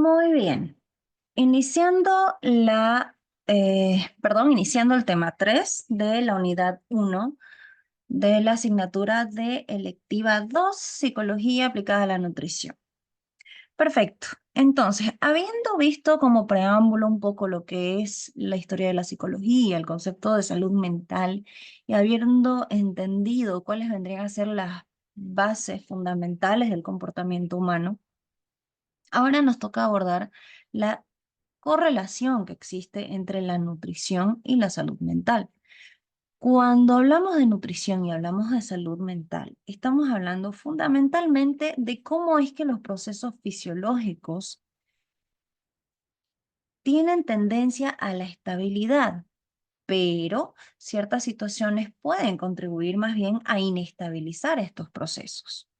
Muy bien. Iniciando iniciando el tema 3 de la unidad uno de la asignatura de electiva 2, Psicología aplicada a la nutrición. Perfecto. Entonces, habiendo visto como preámbulo un poco lo que es la historia de la psicología, el concepto de salud mental, y habiendo entendido cuáles vendrían a ser las bases fundamentales del comportamiento humano, ahora nos toca abordar la correlación que existe entre la nutrición y la salud mental. Cuando hablamos de nutrición y hablamos de salud mental, estamos hablando fundamentalmente de cómo es que los procesos fisiológicos tienen tendencia a la estabilidad, pero ciertas situaciones pueden contribuir más bien a inestabilizar estos procesos,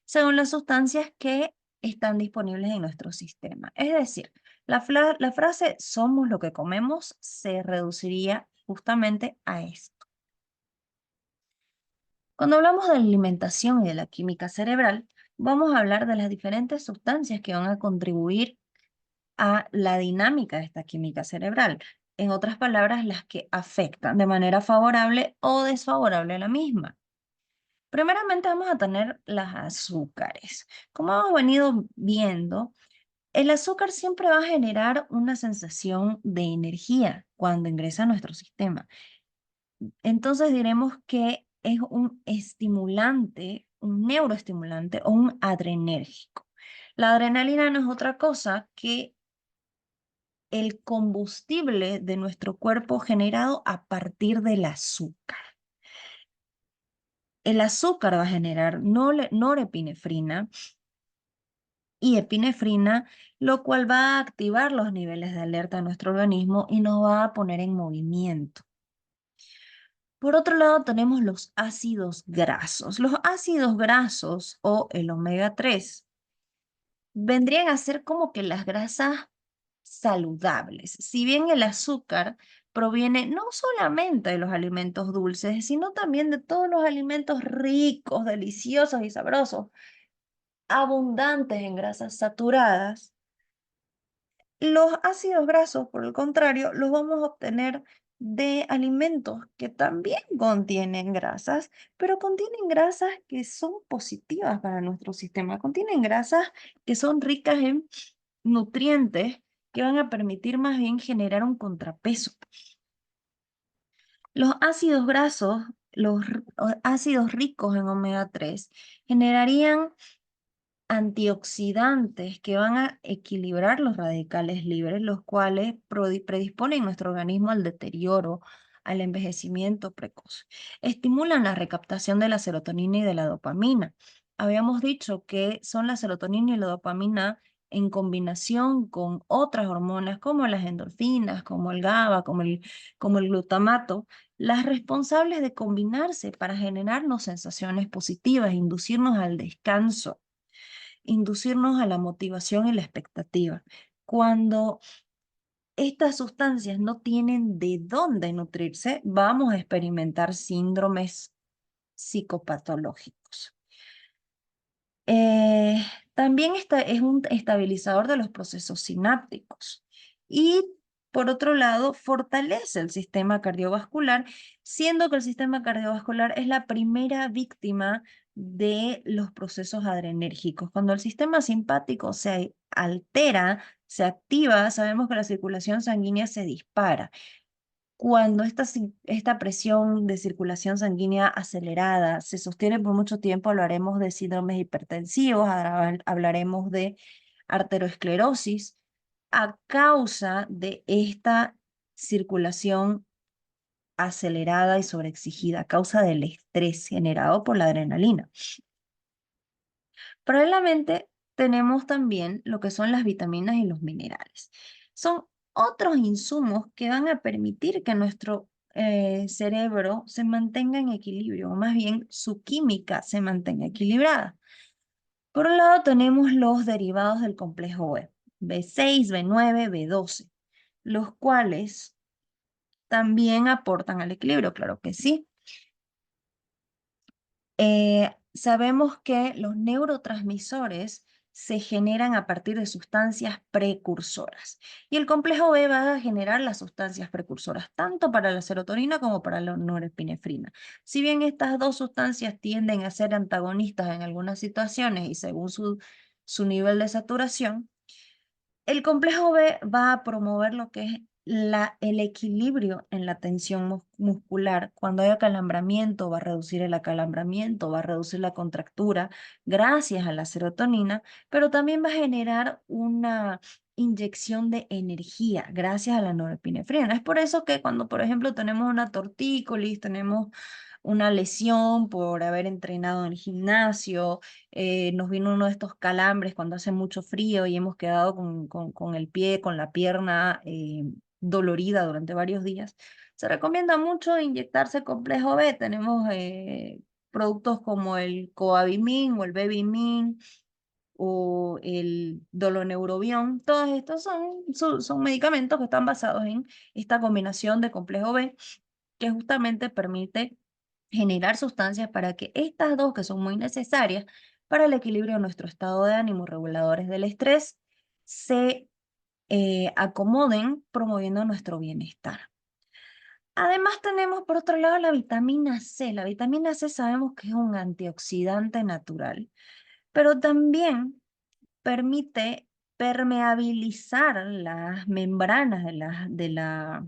según las sustancias que están disponibles en nuestro sistema. Es decir, la frase "somos lo que comemos" se reduciría justamente a esto. Cuando hablamos de la alimentación y de la química cerebral, vamos a hablar de las diferentes sustancias que van a contribuir a la dinámica de esta química cerebral. En otras palabras, las que afectan de manera favorable o desfavorable a la misma. Primeramente vamos a tener las azúcares. Como hemos venido viendo, el azúcar siempre va a generar una sensación de energía cuando ingresa a nuestro sistema. Entonces diremos que es un estimulante, un neuroestimulante o un adrenérgico. La adrenalina no es otra cosa que el combustible de nuestro cuerpo generado a partir del azúcar. El azúcar va a generar norepinefrina y epinefrina, lo cual va a activar los niveles de alerta de nuestro organismo y nos va a poner en movimiento. Por otro lado, tenemos los ácidos grasos. Los ácidos grasos o el omega 3 vendrían a ser como que las grasas saludables. Si bien el azúcar proviene no solamente de los alimentos dulces, sino también de todos los alimentos ricos, deliciosos y sabrosos, abundantes en grasas saturadas. Los ácidos grasos, por el contrario, los vamos a obtener de alimentos que también contienen grasas, pero contienen grasas que son positivas para nuestro sistema. Contienen grasas que son ricas en nutrientes que van a permitir más bien generar un contrapeso. Los ácidos grasos, ácidos ricos en omega 3, generarían antioxidantes que van a equilibrar los radicales libres, los cuales predisponen nuestro organismo al deterioro, al envejecimiento precoz. Estimulan la recaptación de la serotonina y de la dopamina. Habíamos dicho que son la serotonina y la dopamina en combinación con otras hormonas como las endorfinas, como el GABA, como el glutamato, las responsables de combinarse para generarnos sensaciones positivas, inducirnos al descanso, inducirnos a la motivación y la expectativa. Cuando estas sustancias no tienen de dónde nutrirse, vamos a experimentar síndromes psicopatológicos. Eh, También es un estabilizador de los procesos sinápticos y, por otro lado, fortalece el sistema cardiovascular, siendo que el sistema cardiovascular es la primera víctima de los procesos adrenérgicos. Cuando el sistema simpático se altera, se activa, sabemos que la circulación sanguínea se dispara. Cuando esta presión de circulación sanguínea acelerada se sostiene por mucho tiempo, hablaremos de síndromes hipertensivos, hablaremos de arteriosclerosis a causa de esta circulación acelerada y sobreexigida, a causa del estrés generado por la adrenalina. Paralelamente, tenemos también lo que son las vitaminas y los minerales. Son otros insumos que van a permitir que nuestro cerebro se mantenga en equilibrio, o más bien su química se mantenga equilibrada. Por un lado, tenemos los derivados del complejo B, B6, B9, B12, los cuales también aportan al equilibrio, claro que sí. Sabemos que los neurotransmisores se generan a partir de sustancias precursoras. Y el complejo B va a generar las sustancias precursoras, tanto para la serotonina como para la norepinefrina. Si bien estas dos sustancias tienden a ser antagonistas en algunas situaciones y según su nivel de saturación, el complejo B va a promover lo que es el equilibrio en la tensión muscular. Cuando hay acalambramiento, va a reducir el acalambramiento, va a reducir la contractura gracias a la serotonina, pero también va a generar una inyección de energía gracias a la norepinefrina. Es por eso que cuando, por ejemplo, tenemos una tortícolis, tenemos una lesión por haber entrenado en el gimnasio, nos vino uno de estos calambres cuando hace mucho frío y hemos quedado con el pie, con la pierna dolorida durante varios días. Se recomienda mucho inyectarse complejo B. Tenemos productos como el Coabimin o el Bevimin o el Doloneurobion. Todos estos son medicamentos que están basados en esta combinación de complejo B que justamente permite generar sustancias para que estas dos, que son muy necesarias para el equilibrio de nuestro estado de ánimo, reguladores del estrés, se acomoden promoviendo nuestro bienestar. Además tenemos por otro lado la vitamina C. La vitamina C sabemos que es un antioxidante natural, pero también permite permeabilizar las membranas de la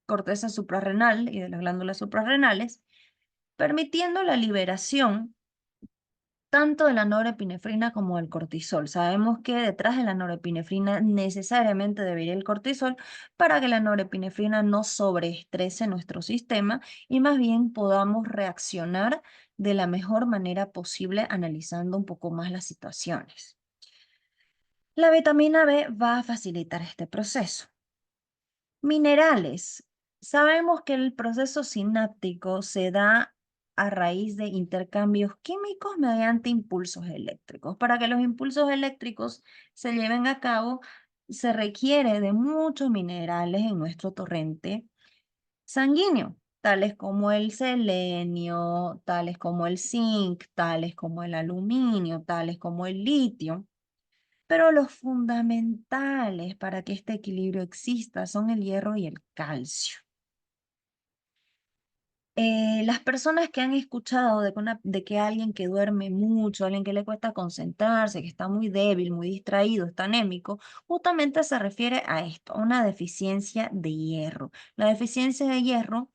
corteza suprarrenal y de las glándulas suprarrenales, permitiendo la liberación tanto de la norepinefrina como del cortisol. Sabemos que detrás de la norepinefrina necesariamente debería ir el cortisol para que la norepinefrina no sobreestrese nuestro sistema y más bien podamos reaccionar de la mejor manera posible analizando un poco más las situaciones. La vitamina B va a facilitar este proceso. Minerales. Sabemos que el proceso sináptico se da a raíz de intercambios químicos mediante impulsos eléctricos. Para que los impulsos eléctricos se lleven a cabo, se requiere de muchos minerales en nuestro torrente sanguíneo, tales como el selenio, tales como el zinc, tales como el aluminio, tales como el litio. Pero los fundamentales para que este equilibrio exista son el hierro y el calcio. Las personas que han escuchado de que alguien que duerme mucho, alguien que le cuesta concentrarse, que está muy débil, muy distraído, está anémico, justamente se refiere a esto, a una deficiencia de hierro. La deficiencia de hierro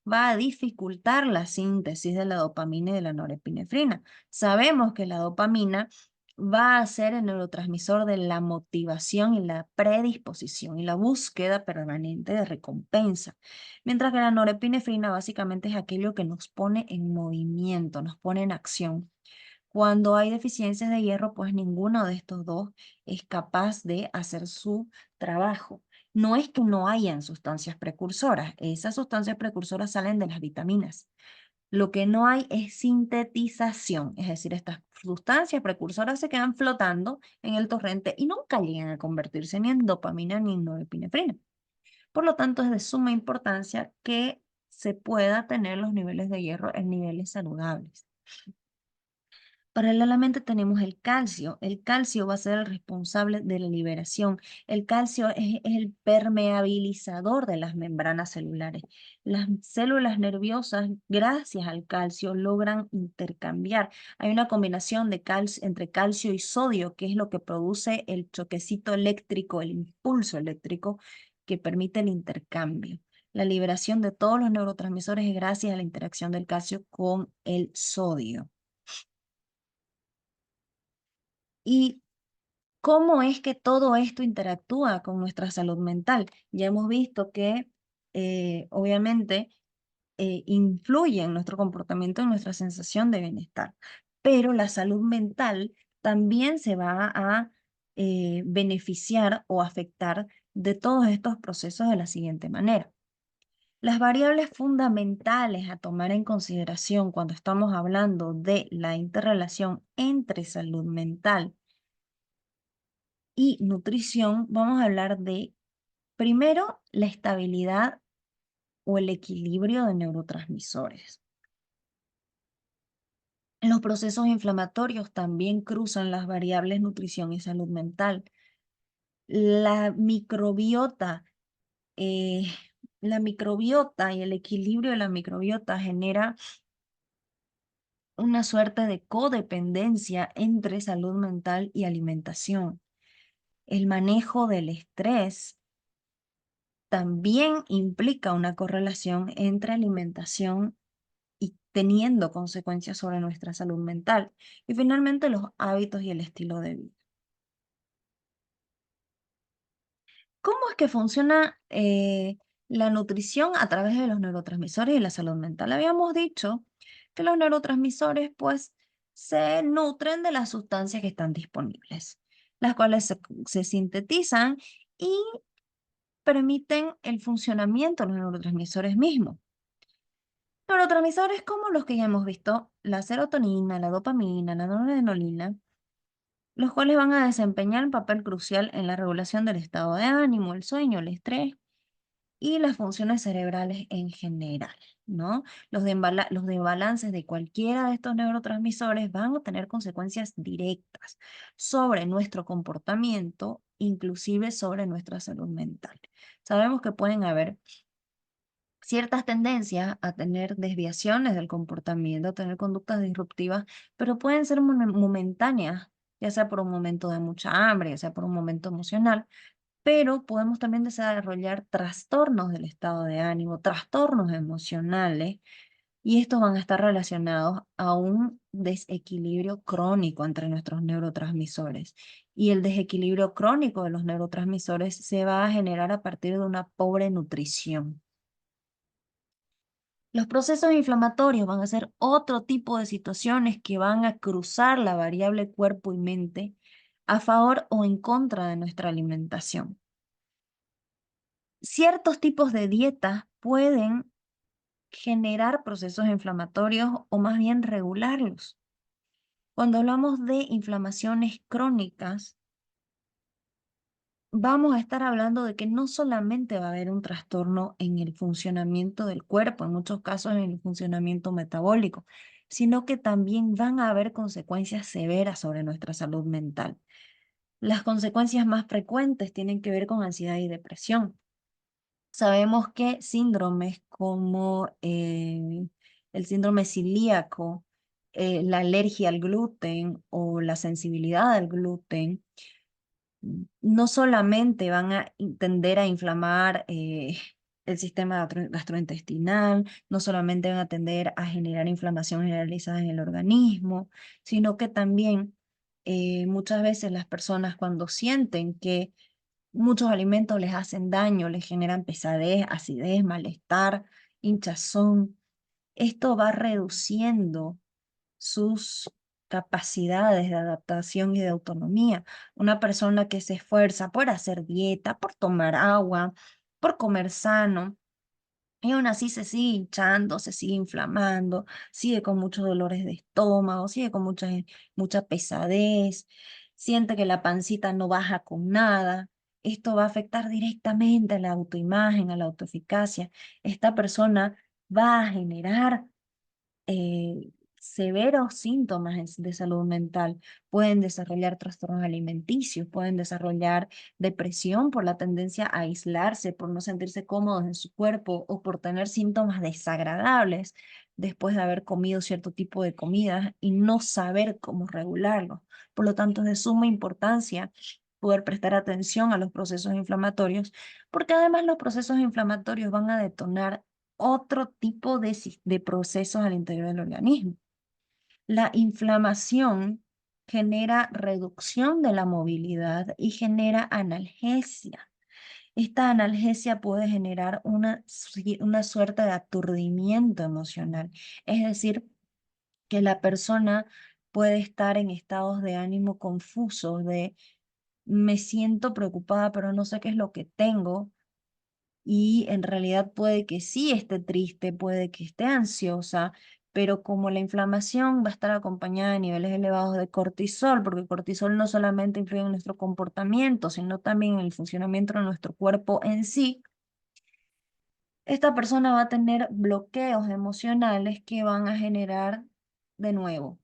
va a dificultar la síntesis de la dopamina y de la norepinefrina. Sabemos que la dopamina va a ser el neurotransmisor de la motivación y la predisposición y la búsqueda permanente de recompensa. Mientras que la norepinefrina básicamente es aquello que nos pone en movimiento, nos pone en acción. Cuando hay deficiencias de hierro, pues ninguno de estos dos es capaz de hacer su trabajo. No es que no hayan sustancias precursoras, esas sustancias precursoras salen de las vitaminas. Lo que no hay es sintetización, es decir, estas sustancias precursoras se quedan flotando en el torrente y nunca llegan a convertirse ni en dopamina ni en norepinefrina. Por lo tanto, es de suma importancia que se pueda tener los niveles de hierro en niveles saludables. Paralelamente tenemos el calcio. El calcio va a ser el responsable de la liberación. El calcio es el permeabilizador de las membranas celulares. Las células nerviosas, gracias al calcio, logran intercambiar. Hay una combinación de entre calcio y sodio, que es lo que produce el choquecito eléctrico, el impulso eléctrico que permite el intercambio. La liberación de todos los neurotransmisores es gracias a la interacción del calcio con el sodio. ¿Y cómo es que todo esto interactúa con nuestra salud mental? Ya hemos visto que obviamente influye en nuestro comportamiento, en nuestra sensación de bienestar, pero la salud mental también se va a beneficiar o afectar de todos estos procesos de la siguiente manera. Las variables fundamentales a tomar en consideración cuando estamos hablando de la interrelación entre salud mental y nutrición, vamos a hablar de, primero, la estabilidad o el equilibrio de neurotransmisores. Los procesos inflamatorios también cruzan las variables nutrición y salud mental. La microbiota, eh, la microbiota y el equilibrio de la microbiota genera una suerte de codependencia entre salud mental y alimentación. El manejo del estrés también implica una correlación entre alimentación y teniendo consecuencias sobre nuestra salud mental. Y finalmente los hábitos y el estilo de vida. ¿Cómo es que funciona la nutrición a través de los neurotransmisores y la salud mental? Habíamos dicho que los neurotransmisores pues se nutren de las sustancias que están disponibles, las cuales se sintetizan y permiten el funcionamiento de los neurotransmisores mismos. Neurotransmisores como los que ya hemos visto, la serotonina, la dopamina, la noradrenalina, los cuales van a desempeñar un papel crucial en la regulación del estado de ánimo, el sueño, el estrés y las funciones cerebrales en general, ¿no? Los desbalances de cualquiera de estos neurotransmisores van a tener consecuencias directas sobre nuestro comportamiento, inclusive sobre nuestra salud mental. Sabemos que pueden haber ciertas tendencias a tener desviaciones del comportamiento, a tener conductas disruptivas, pero pueden ser momentáneas, ya sea por un momento de mucha hambre, ya sea por un momento emocional, pero podemos también desarrollar trastornos del estado de ánimo, trastornos emocionales, y estos van a estar relacionados a un desequilibrio crónico entre nuestros neurotransmisores. Y el desequilibrio crónico de los neurotransmisores se va a generar a partir de una pobre nutrición. Los procesos inflamatorios van a ser otro tipo de situaciones que van a cruzar la variable cuerpo y mente a favor o en contra de nuestra alimentación. Ciertos tipos de dietas pueden generar procesos inflamatorios o más bien regularlos. Cuando hablamos de inflamaciones crónicas, vamos a estar hablando de que no solamente va a haber un trastorno en el funcionamiento del cuerpo, en muchos casos en el funcionamiento metabólico, sino que también van a haber consecuencias severas sobre nuestra salud mental. Las consecuencias más frecuentes tienen que ver con ansiedad y depresión. Sabemos que síndromes como el síndrome celíaco, la alergia al gluten o la sensibilidad al gluten, no solamente van a tender a inflamar el sistema gastrointestinal, no solamente van a tender a generar inflamación generalizada en el organismo, sino que también muchas veces las personas cuando sienten que muchos alimentos les hacen daño, les generan pesadez, acidez, malestar, hinchazón, esto va reduciendo sus capacidades de adaptación y de autonomía. Una persona que se esfuerza por hacer dieta, por tomar agua, por comer sano, y aún así se sigue hinchando, se sigue inflamando, sigue con muchos dolores de estómago, sigue con mucha pesadez, siente que la pancita no baja con nada. Esto va a afectar directamente a la autoimagen, a la autoeficacia. Esta persona va a generar eh, severos síntomas de salud mental. Pueden desarrollar trastornos alimenticios, pueden desarrollar depresión por la tendencia a aislarse, por no sentirse cómodos en su cuerpo o por tener síntomas desagradables después de haber comido cierto tipo de comidas y no saber cómo regularlo. Por lo tanto, es de suma importancia poder prestar atención a los procesos inflamatorios, porque además los procesos inflamatorios van a detonar otro tipo de procesos al interior del organismo. La inflamación genera reducción de la movilidad y genera analgesia. Esta analgesia puede generar una suerte de aturdimiento emocional, es decir, que la persona puede estar en estados de ánimo confusos, de me siento preocupada, pero no sé qué es lo que tengo, y en realidad puede que sí esté triste, puede que esté ansiosa, pero como la inflamación va a estar acompañada de niveles elevados de cortisol, porque el cortisol no solamente influye en nuestro comportamiento, sino también en el funcionamiento de nuestro cuerpo en sí, esta persona va a tener bloqueos emocionales que van a generar de nuevo.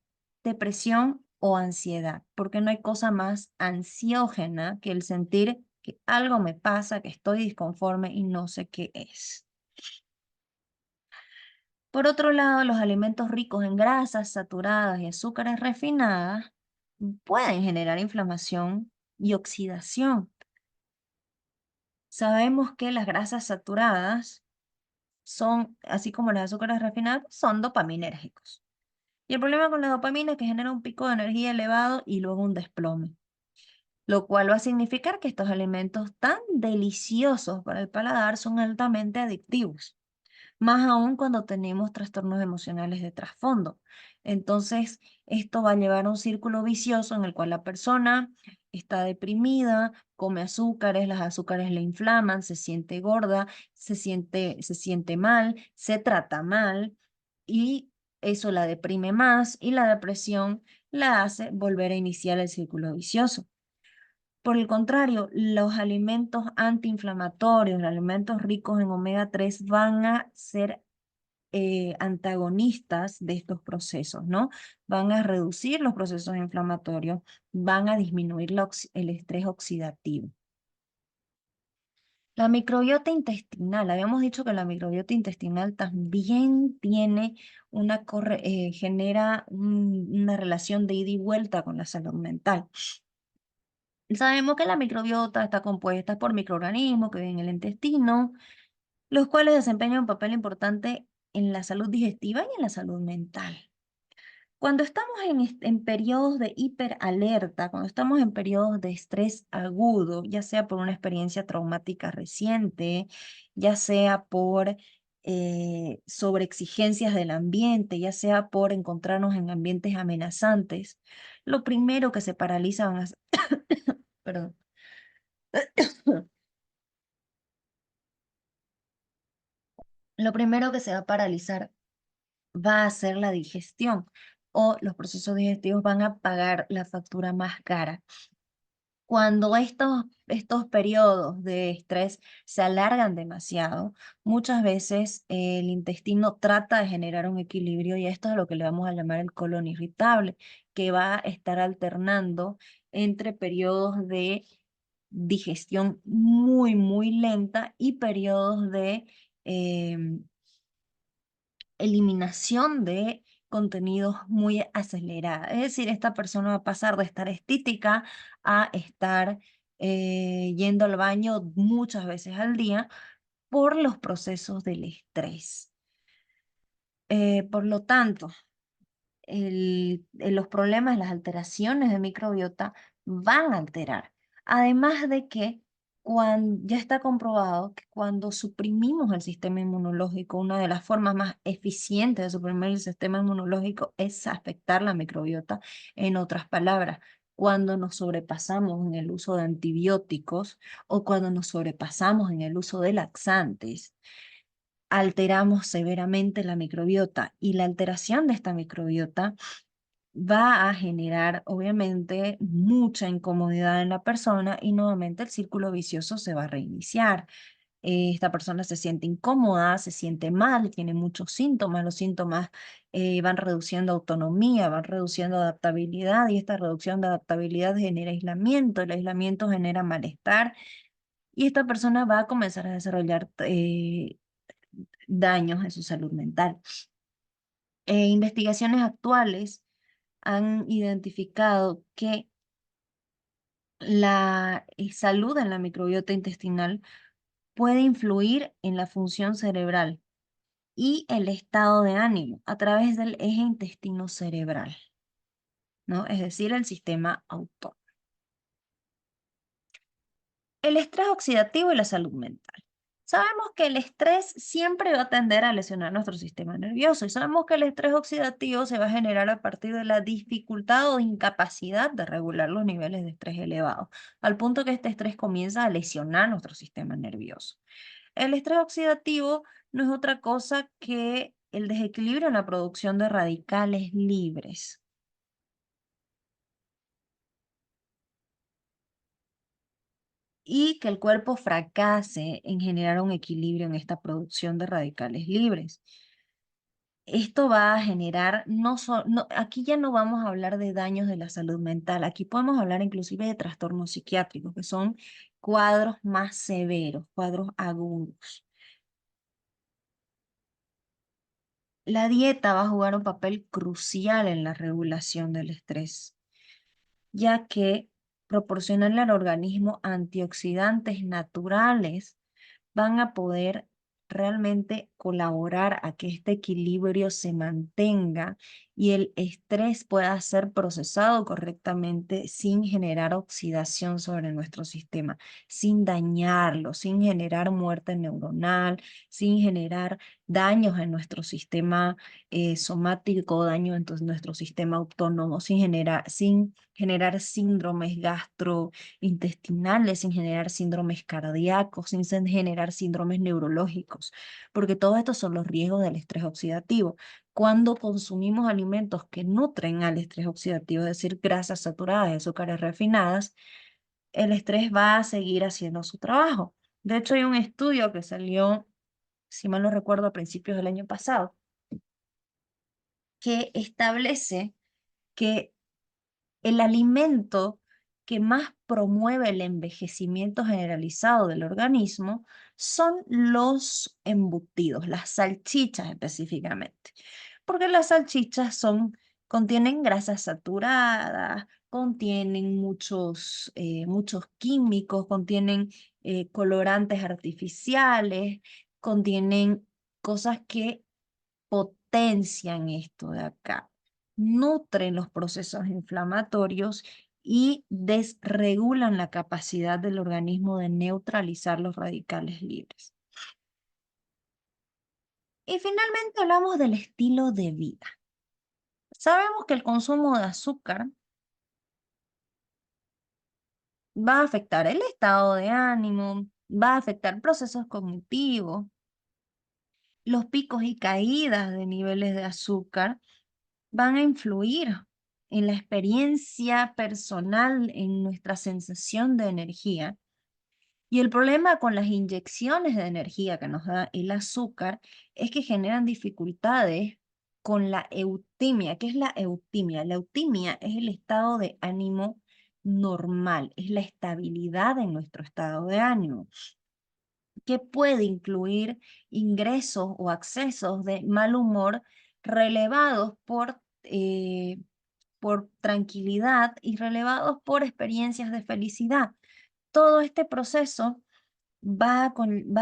depresión o ansiedad, porque no hay cosa más ansiógena que el sentir que algo me pasa, que estoy disconforme y no sé qué es. Por otro lado, los alimentos ricos en grasas saturadas y azúcares refinadas pueden generar inflamación y oxidación. Sabemos que las grasas saturadas son, así como los azúcares refinados, son dopaminérgicos. Y el problema con la dopamina es que genera un pico de energía elevado y luego un desplome, lo cual va a significar que estos alimentos tan deliciosos para el paladar son altamente adictivos, más aún cuando tenemos trastornos emocionales de trasfondo. Entonces, esto va a llevar a un círculo vicioso en el cual la persona está deprimida, come azúcares, las azúcares le inflaman, se siente gorda, se siente mal, se trata mal y eso la deprime más y la depresión la hace volver a iniciar el círculo vicioso. Por el contrario, los alimentos antiinflamatorios, los alimentos ricos en omega 3 van a ser antagonistas de estos procesos, ¿no? Van a reducir los procesos inflamatorios, van a disminuir el estrés oxidativo. La microbiota intestinal, habíamos dicho que la microbiota intestinal también tiene genera una relación de ida y vuelta con la salud mental. Sabemos que la microbiota está compuesta por microorganismos que viven en el intestino, los cuales desempeñan un papel importante en la salud digestiva y en la salud mental. Cuando estamos en periodos de hiperalerta, cuando estamos en periodos de estrés agudo, ya sea por una experiencia traumática reciente, ya sea por sobreexigencias del ambiente, ya sea por encontrarnos en ambientes amenazantes, lo primero que se paraliza van a ser, perdón, lo primero que se va a paralizar va a ser la digestión o los procesos digestivos van a pagar la factura más cara. Cuando estos periodos de estrés se alargan demasiado, muchas veces el intestino trata de generar un equilibrio y esto es lo que le vamos a llamar el colon irritable, que va a estar alternando entre periodos de digestión muy, muy lenta y periodos de em, eliminación de contenidos muy acelerados. Es decir, esta persona va a pasar de estar estítica a estar yendo al baño muchas veces al día por los procesos del estrés. Por lo tanto, los problemas, las alteraciones de microbiota van a alterar. Además de que ya está comprobado que cuando suprimimos el sistema inmunológico, una de las formas más eficientes de suprimir el sistema inmunológico es afectar la microbiota. En otras palabras, cuando nos sobrepasamos en el uso de antibióticos o cuando nos sobrepasamos en el uso de laxantes, alteramos severamente la microbiota y la alteración de esta microbiota va a generar obviamente mucha incomodidad en la persona y nuevamente el círculo vicioso se va a reiniciar. Esta persona se siente incómoda, se siente mal, tiene muchos síntomas, los síntomas van reduciendo autonomía, van reduciendo adaptabilidad y esta reducción de adaptabilidad genera aislamiento, el aislamiento genera malestar y esta persona va a comenzar a desarrollar daños en su salud mental. Investigaciones actuales han identificado que la salud en la microbiota intestinal puede influir en la función cerebral y el estado de ánimo a través del eje intestino cerebral, ¿no? Es decir, el sistema autónomo. El estrés oxidativo y la salud mental. Sabemos que el estrés siempre va a tender a lesionar nuestro sistema nervioso y sabemos que el estrés oxidativo se va a generar a partir de la dificultad o incapacidad de regular los niveles de estrés elevados, al punto que este estrés comienza a lesionar nuestro sistema nervioso. El estrés oxidativo no es otra cosa que el desequilibrio en la producción de radicales libres y que el cuerpo fracase en generar un equilibrio en esta producción de radicales libres. esto va a generar, aquí ya no vamos a hablar de daños de la salud mental, aquí podemos hablar inclusive de trastornos psiquiátricos, que son cuadros más severos, cuadros agudos. La dieta va a jugar un papel crucial en la regulación del estrés, ya que proporcionarle al organismo antioxidantes naturales van a poder realmente colaborar a que este equilibrio se mantenga y el estrés pueda ser procesado correctamente sin generar oxidación sobre nuestro sistema, sin dañarlo, sin generar muerte neuronal, sin generar daños en nuestro sistema somático, daño en nuestro sistema autónomo, sin generar síndromes gastrointestinales, sin generar síndromes cardíacos, sin generar síndromes neurológicos, porque todos estos son los riesgos del estrés oxidativo. Cuando consumimos alimentos que nutren al estrés oxidativo, es decir, grasas saturadas y azúcares refinadas, el estrés va a seguir haciendo su trabajo. De hecho, hay un estudio que salió, si mal no recuerdo, a principios del año pasado, que establece que el alimento que más promueve el envejecimiento generalizado del organismo son los embutidos, las salchichas específicamente, porque las salchichas contienen grasas saturadas, contienen muchos químicos, contienen colorantes artificiales, contienen cosas que potencian esto de acá, nutren los procesos inflamatorios y desregulan la capacidad del organismo de neutralizar los radicales libres. Y finalmente hablamos del estilo de vida. Sabemos que el consumo de azúcar va a afectar el estado de ánimo, va a afectar procesos cognitivos, los picos y caídas de niveles de azúcar van a influir en la experiencia personal, en nuestra sensación de energía. Y el problema con las inyecciones de energía que nos da el azúcar es que generan dificultades con la eutimia. ¿Qué es la eutimia? La eutimia es el estado de ánimo normal, es la estabilidad en nuestro estado de ánimo, que puede incluir ingresos o accesos de mal humor relevados por tranquilidad y relevados por experiencias de felicidad. Todo este proceso va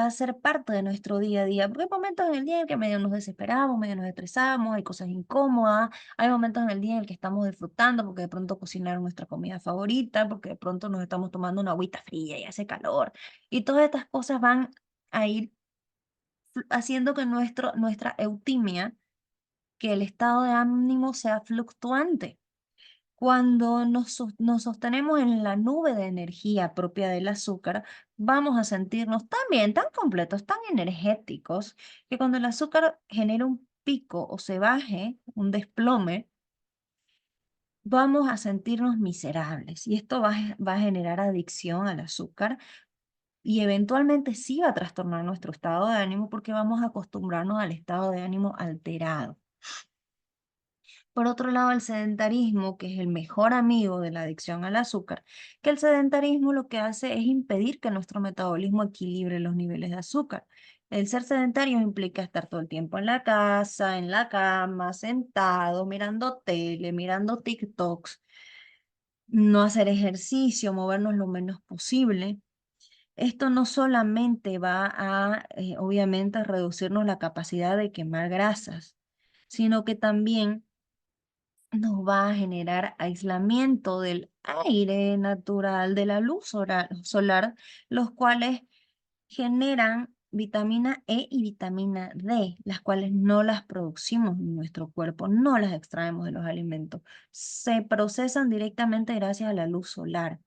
a ser parte de nuestro día a día, porque hay momentos en el día en que medio nos desesperamos, medio nos estresamos, hay cosas incómodas, hay momentos en el día en el que estamos disfrutando porque de pronto cocinaron nuestra comida favorita, porque de pronto nos estamos tomando una agüita fría y hace calor, y todas estas cosas van a ir haciendo que nuestra eutimia, que el estado de ánimo sea fluctuante. Cuando nos sostenemos en la nube de energía propia del azúcar, vamos a sentirnos tan bien, tan completos, tan energéticos, que cuando el azúcar genera un pico o se baje, un desplome, vamos a sentirnos miserables. Y esto va a generar adicción al azúcar y eventualmente sí va a trastornar nuestro estado de ánimo porque vamos a acostumbrarnos al estado de ánimo alterado. Por otro lado, el sedentarismo, que es el mejor amigo de la adicción al azúcar, que el sedentarismo lo que hace es impedir que nuestro metabolismo equilibre los niveles de azúcar. El ser sedentario implica estar todo el tiempo en la casa, en la cama, sentado, mirando tele, mirando TikToks, no hacer ejercicio, movernos lo menos posible. Esto no solamente va a, obviamente, reducirnos la capacidad de quemar grasas, sino que también nos va a generar aislamiento del aire natural, de la luz solar, los cuales generan vitamina E y vitamina D, las cuales no las producimos en nuestro cuerpo, no las extraemos de los alimentos, se procesan directamente gracias a la luz solar.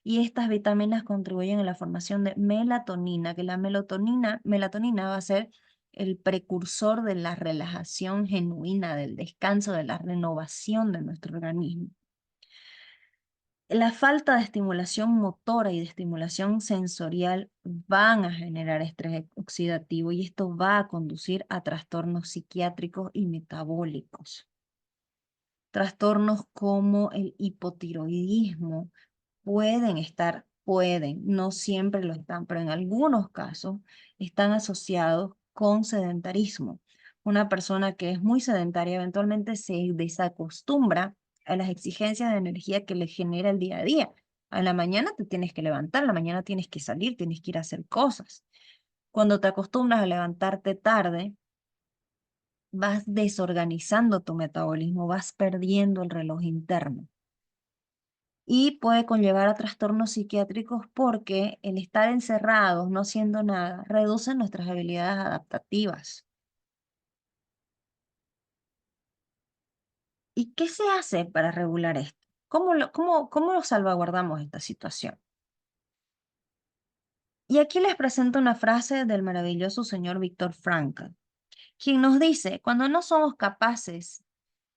Y estas vitaminas contribuyen a la formación de melatonina, que la melatonina va a ser el precursor de la relajación genuina, del descanso, de la renovación de nuestro organismo. La falta de estimulación motora y de estimulación sensorial van a generar estrés oxidativo y esto va a conducir a trastornos psiquiátricos y metabólicos. Trastornos como el hipotiroidismo pueden, no siempre lo están, pero en algunos casos están asociados con sedentarismo. Una persona que es muy sedentaria eventualmente se desacostumbra a las exigencias de energía que le genera el día a día. A la mañana te tienes que levantar, a la mañana tienes que salir, tienes que ir a hacer cosas. Cuando te acostumbras a levantarte tarde, vas desorganizando tu metabolismo, vas perdiendo el reloj interno y puede conllevar a trastornos psiquiátricos porque el estar encerrados, no haciendo nada, reduce nuestras habilidades adaptativas. ¿Y qué se hace para regular esto? ¿Cómo lo salvaguardamos esta situación? Y aquí les presento una frase del maravilloso señor Viktor Frankl, quien nos dice, cuando no somos capaces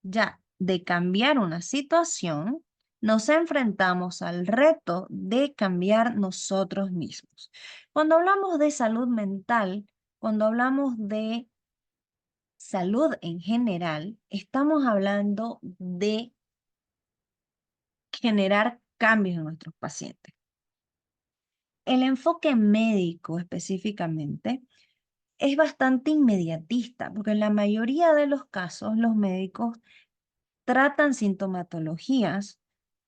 ya de cambiar una situación, nos enfrentamos al reto de cambiar nosotros mismos. Cuando hablamos de salud mental, cuando hablamos de salud en general, estamos hablando de generar cambios en nuestros pacientes. El enfoque médico específicamente es bastante inmediatista, porque en la mayoría de los casos los médicos tratan sintomatologías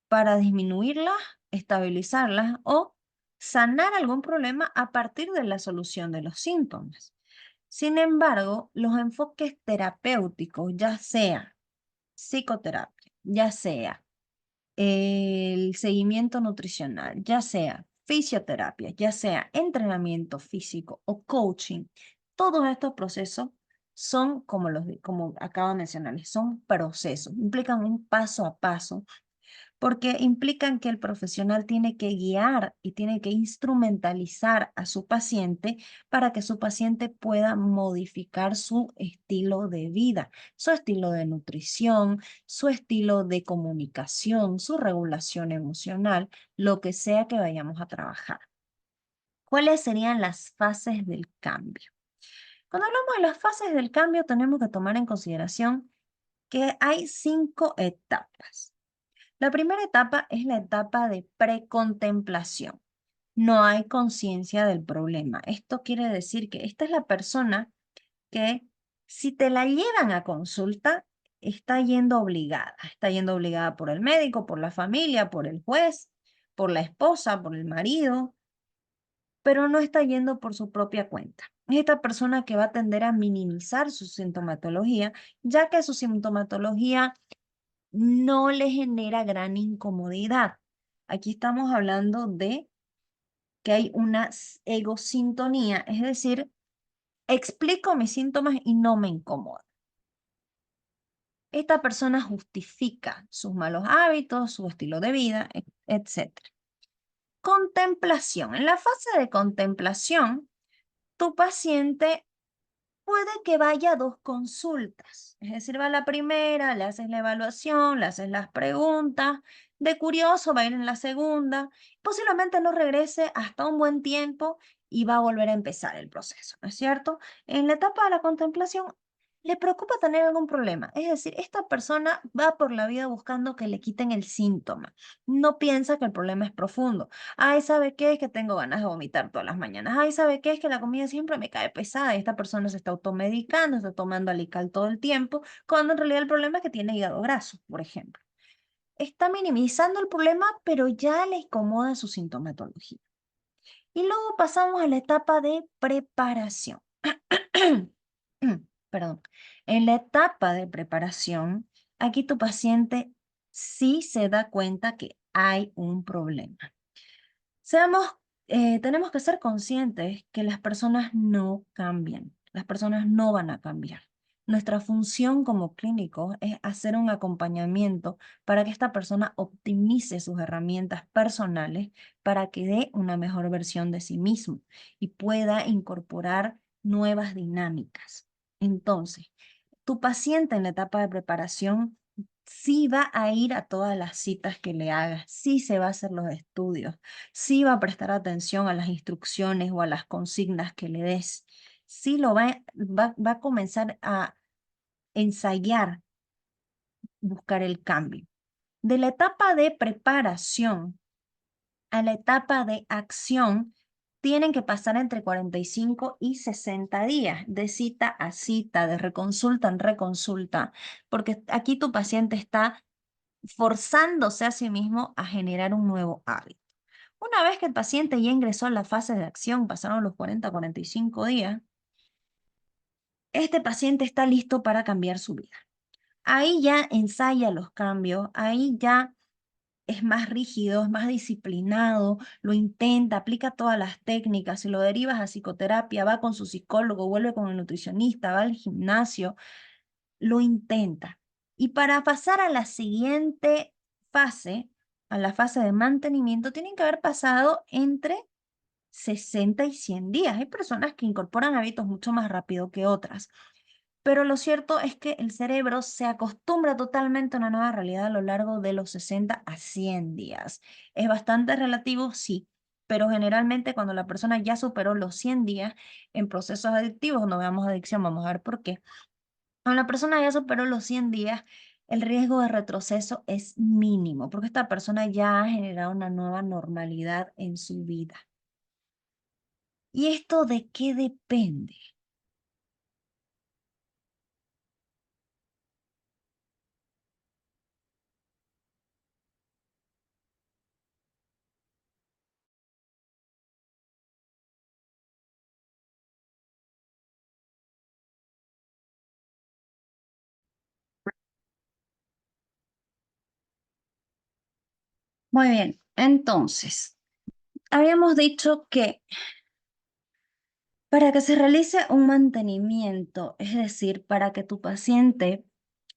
para disminuirlas, estabilizarlas o sanar algún problema a partir de la solución de los síntomas. Sin embargo, los enfoques terapéuticos, ya sea psicoterapia, ya sea el seguimiento nutricional, ya sea fisioterapia, ya sea entrenamiento físico o coaching, todos estos procesos son, como acabo de mencionarles, son procesos, implican un paso a paso porque implican que el profesional tiene que guiar y tiene que instrumentalizar a su paciente para que su paciente pueda modificar su estilo de vida, su estilo de nutrición, su estilo de comunicación, su regulación emocional, lo que sea que vayamos a trabajar. ¿Cuáles serían las fases del cambio? Cuando hablamos de las fases del cambio, tenemos que tomar en consideración que hay 5 etapas. La primera etapa es la etapa de precontemplación. No hay conciencia del problema. Esto quiere decir que esta es la persona que si te la llevan a consulta, está yendo obligada por el médico, por la familia, por el juez, por la esposa, por el marido, pero no está yendo por su propia cuenta. Es esta persona que va a tender a minimizar su sintomatología, ya que su sintomatología no le genera gran incomodidad. Aquí estamos hablando de que hay una egosintonía, es decir, explico mis síntomas y no me incomoda. Esta persona justifica sus malos hábitos, su estilo de vida, etc. Contemplación. En la fase de contemplación, tu paciente puede que vaya a 2 consultas, es decir, va a la primera, le haces la evaluación, le haces las preguntas, de curioso va a ir en la segunda, posiblemente no regrese hasta un buen tiempo y va a volver a empezar el proceso, ¿no es cierto? En la etapa de la contemplación, le preocupa tener algún problema, es decir, esta persona va por la vida buscando que le quiten el síntoma, no piensa que el problema es profundo. Ay, ¿sabe qué? Es que tengo ganas de vomitar todas las mañanas. Ay, ¿sabe qué? Es que la comida siempre me cae pesada y esta persona se está automedicando, está tomando Alical todo el tiempo, cuando en realidad el problema es que tiene hígado graso, por ejemplo. Está minimizando el problema, pero ya le incomoda su sintomatología. Y luego pasamos a la etapa de preparación. Perdón. En la etapa de preparación, aquí tu paciente sí se da cuenta que hay un problema. Seamos, tenemos que ser conscientes que las personas no cambian, las personas no van a cambiar. Nuestra función como clínicos es hacer un acompañamiento para que esta persona optimice sus herramientas personales para que dé una mejor versión de sí mismo y pueda incorporar nuevas dinámicas. Entonces, tu paciente en la etapa de preparación sí va a ir a todas las citas que le hagas, sí se va a hacer los estudios, sí va a prestar atención a las instrucciones o a las consignas que le des, sí va a comenzar a ensayar, buscar el cambio. De la etapa de preparación a la etapa de acción, tienen que pasar entre 45 y 60 días, de cita a cita, de reconsulta en reconsulta, porque aquí tu paciente está forzándose a sí mismo a generar un nuevo hábito. Una vez que el paciente ya ingresó a la fase de acción, pasaron los 40-45 días, este paciente está listo para cambiar su vida. Ahí ya ensaya los cambios, ahí ya es más rígido, es más disciplinado, lo intenta, aplica todas las técnicas, si lo derivas a psicoterapia, va con su psicólogo, vuelve con el nutricionista, va al gimnasio, lo intenta. Y para pasar a la siguiente fase, a la fase de mantenimiento, tienen que haber pasado entre 60 y 100 días. Hay personas que incorporan hábitos mucho más rápido que otras. Pero lo cierto es que el cerebro se acostumbra totalmente a una nueva realidad a lo largo de los 60 a 100 días. Es bastante relativo, sí, pero generalmente cuando la persona ya superó los 100 días en procesos adictivos, no veamos adicción, vamos a ver por qué. Cuando la persona ya superó los 100 días, el riesgo de retroceso es mínimo, porque esta persona ya ha generado una nueva normalidad en su vida. ¿Y esto de qué depende? Muy bien, entonces, habíamos dicho que para que se realice un mantenimiento, es decir, para que tu paciente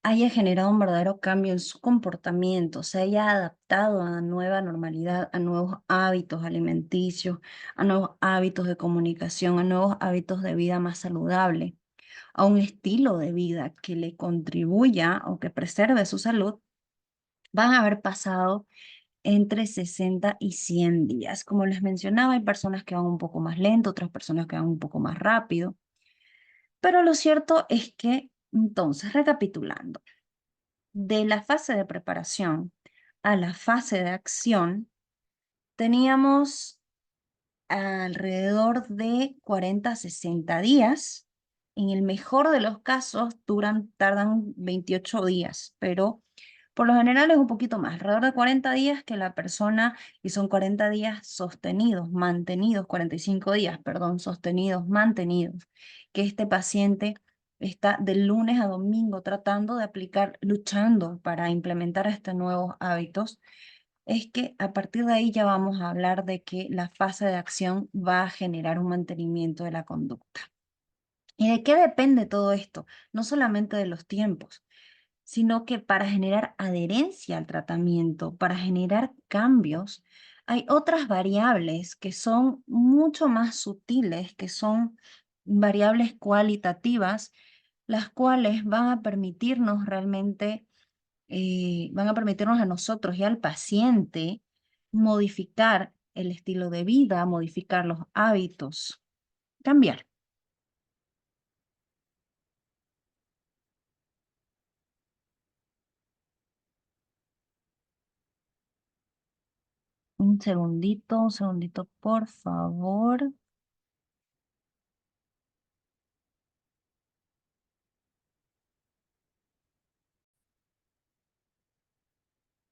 haya generado un verdadero cambio en su comportamiento, se haya adaptado a la nueva normalidad, a nuevos hábitos alimenticios, a nuevos hábitos de comunicación, a nuevos hábitos de vida más saludable, a un estilo de vida que le contribuya o que preserve su salud, van a haber pasado entre 60 y 100 días. Como les mencionaba, hay personas que van un poco más lento, otras personas que van un poco más rápido. Pero lo cierto es que, entonces, recapitulando, de la fase de preparación a la fase de acción, teníamos alrededor de 40 a 60 días. En el mejor de los casos, tardan 28 días, pero por lo general es un poquito más, alrededor de 40 días que la persona, y son 40 días sostenidos, mantenidos, 45 días, perdón, sostenidos, mantenidos, que este paciente está de lunes a domingo tratando de aplicar, luchando para implementar estos nuevos hábitos. Es que a partir de ahí ya vamos a hablar de que la fase de acción va a generar un mantenimiento de la conducta. ¿Y de qué depende todo esto? No solamente de los tiempos, sino que para generar adherencia al tratamiento, para generar cambios, hay otras variables que son mucho más sutiles, que son variables cualitativas, las cuales van a permitirnos realmente, van a permitirnos a nosotros y al paciente modificar el estilo de vida, modificar los hábitos, cambiar. Un segundito, por favor.